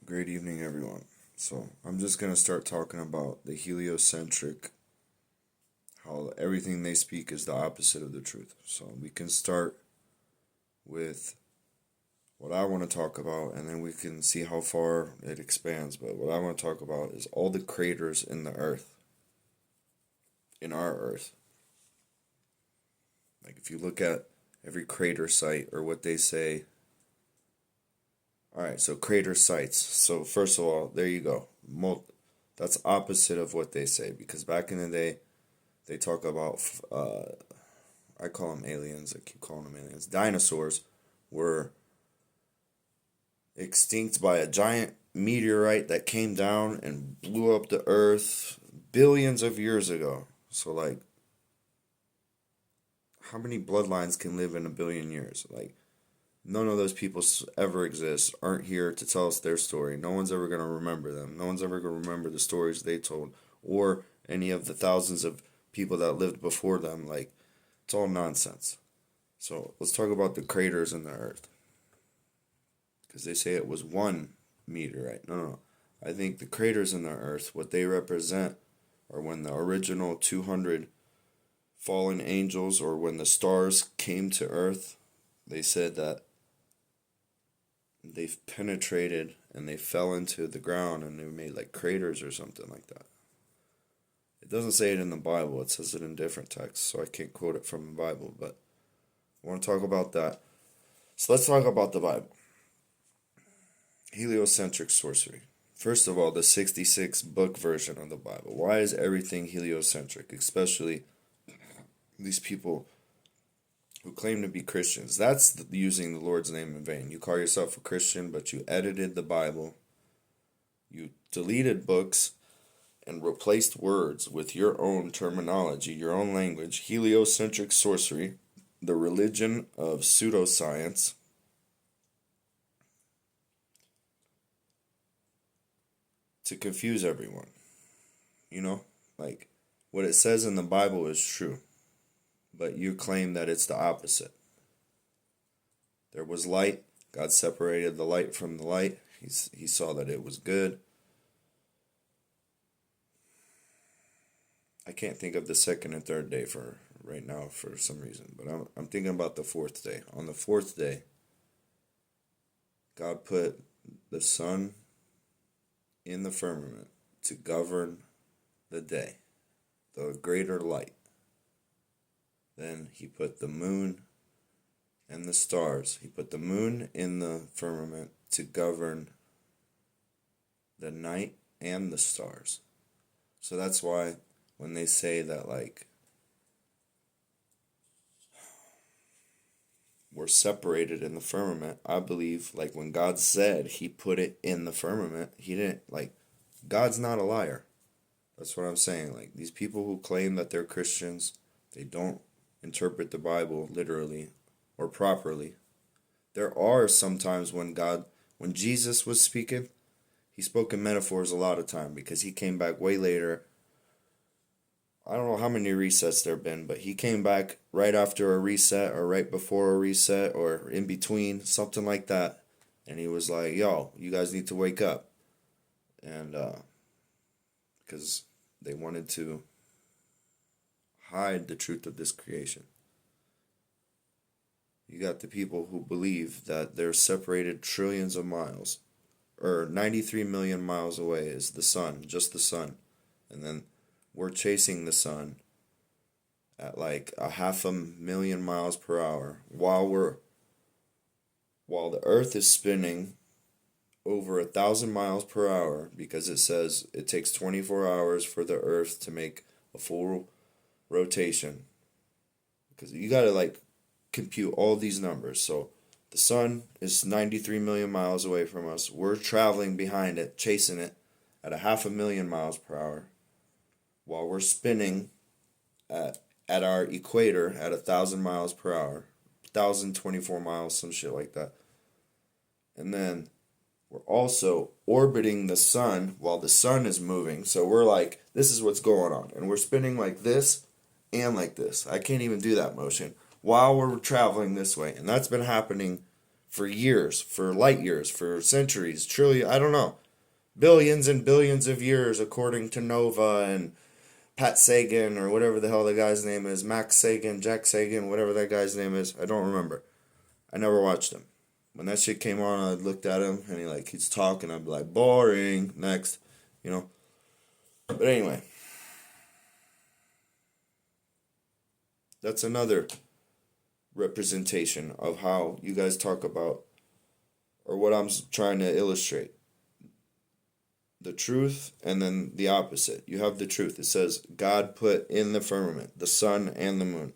Great evening, everyone. So, I'm just going to start talking about the heliocentric, how everything they speak is the opposite of the truth. So, we can start with what I want to talk about, and then we can see how far it expands. But what I want to talk about is all the craters in the earth, in our earth. Like, if you look at every crater site or what they say. Alright, so crater sites. So, first of all, there you go. That's opposite of what they say because back in the day, they talk about, I call them aliens, I keep calling them aliens. Dinosaurs were extinct by a giant meteorite that came down and blew up the earth billions of years ago. So, like, how many bloodlines can live in a billion years? Like, none of those people ever exist, aren't here to tell us their story. No one's ever going to remember them. No one's ever going to remember the stories they told or any of the thousands of people that lived before them. Like, it's all nonsense. So let's talk about the craters in the earth. Because they say it was one meteorite. No. I think the craters in the earth, what they represent, are when the original 200 fallen angels or when the stars came to earth. They said that they've penetrated and they fell into the ground and they made like craters or something like that. It doesn't say it in the Bible, it says it in different texts, so I can't quote it from the Bible, but I want to talk about that. So let's talk about the Bible. Heliocentric sorcery. First of all, the 66 book version of the Bible. Why is everything heliocentric, especially these people who claim to be Christians? That's using the Lord's name in vain. You call yourself a Christian, but you edited the Bible. You deleted books and replaced words with your own terminology, your own language. Heliocentric sorcery, the religion of pseudoscience. To confuse everyone. You know? Like, what it says in the Bible is true, but you claim that it's the opposite. There was light. God separated the light from the light. He saw that it was good. I can't think of the second and third day for right now for some reason, but I'm thinking about the fourth day. On the fourth day, God put the sun in the firmament to govern the day, the greater light. Then he put the moon and the stars. He put the moon in the firmament to govern the night and the stars. So that's why when they say that, like, we're separated in the firmament, I believe, like, when God said he put it in the firmament, he didn't, like, God's not a liar. That's what I'm saying. Like, these people who claim that they're Christians, they don't interpret the Bible literally or properly. There are sometimes when Jesus was speaking, he spoke in metaphors a lot of time because he came back way later. I don't know how many resets there have been, but he came back right after a reset or right before a reset or in between, something like that. And he was like, yo, you guys need to wake up. And because they wanted to hide the truth of this creation. You got the people who believe that they're separated trillions of miles, or 93 million miles away is the sun, just the sun. And then we're chasing the sun at like a 500,000 miles per hour while the earth is spinning over 1,000 miles per hour because it says it takes 24 hours for the earth to make a full rotation. Because you gotta like compute all these numbers. So the sun is 93 million miles away from us. We're traveling behind it, chasing it at a 500,000 miles per hour while we're spinning at our equator at 1,000 miles per hour, 1,024 miles, some shit like that. And then we're also orbiting the sun while the sun is moving. So we're like, this is what's going on. And we're spinning like this and like this. I can't even do that motion while we're traveling this way. And that's been happening for years, for light years, for centuries, trillion, I don't know, billions and billions of years, according to Nova and Pat Sagan, or whatever the hell the guy's name is, Max Sagan, Jack Sagan, whatever that guy's name is. I don't remember. I never watched him. When that shit came on, I looked at him and he's talking. I'd be like, boring. Next, you know. But anyway, that's another representation of how you guys talk about, or what I'm trying to illustrate. The truth and then the opposite. You have the truth. It says God put in the firmament the sun and the moon.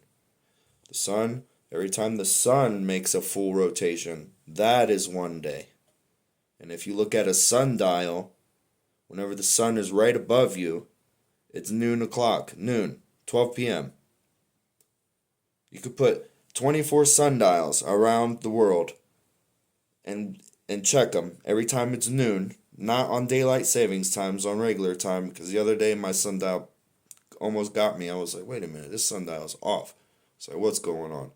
The sun, every time the sun makes a full rotation, that is one day. And if you look at a sundial, whenever the sun is right above you, it's noon, 12 p.m. You could put 24 sundials around the world and check them every time it's noon. Not on daylight savings times, on regular time, because the other day my sundial almost got me. I was like, wait a minute, this sundial's off. So what's going on?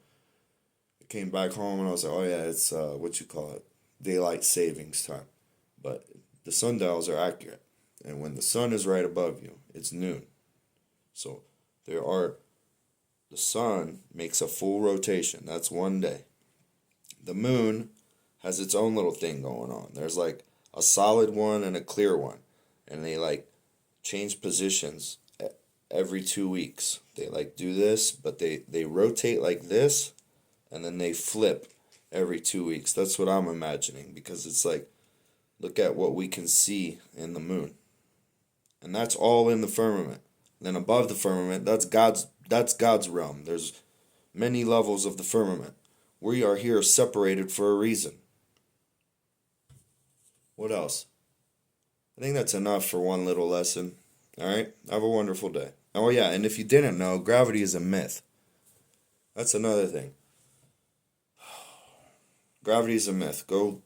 I came back home and I was like, oh yeah, it's daylight savings time. But the sundials are accurate. And when the sun is right above you, it's noon. So the sun makes a full rotation. That's one day. The moon has its own little thing going on. There's like a solid one and a clear one, and they change positions every 2 weeks. They do this, but they rotate like this, and then they flip every 2 weeks. That's what I'm imagining, because it's look at what we can see in the moon, and that's all in the firmament. Then above the firmament, that's God's realm. There's many levels of the firmament. We are here separated for a reason. What else? I think that's enough for one little lesson. Alright? Have a wonderful day. Oh yeah, and if you didn't know, gravity is a myth. That's another thing. Gravity is a myth. Go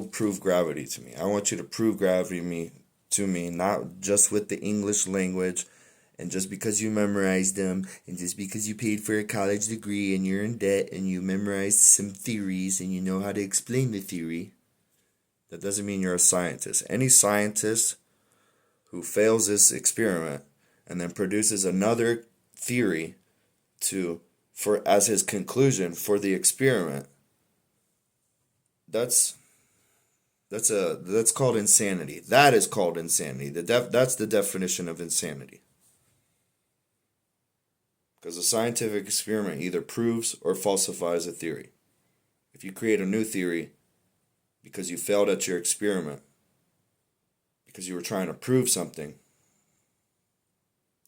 prove gravity to me. I want you to prove gravity to me, not just with the English language, and just because you memorized them, and just because you paid for a college degree and you're in debt and you memorized some theories and you know how to explain the theory. That doesn't mean you're a scientist. Any scientist who fails this experiment and then produces another theory as his conclusion for the experiment, that's called insanity. That is called insanity. That's the definition of insanity. Because a scientific experiment either proves or falsifies a theory. If you create a new theory because you failed at your experiment, because you were trying to prove something,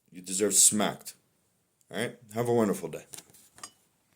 you deserve smacked. Alright? Have a wonderful day.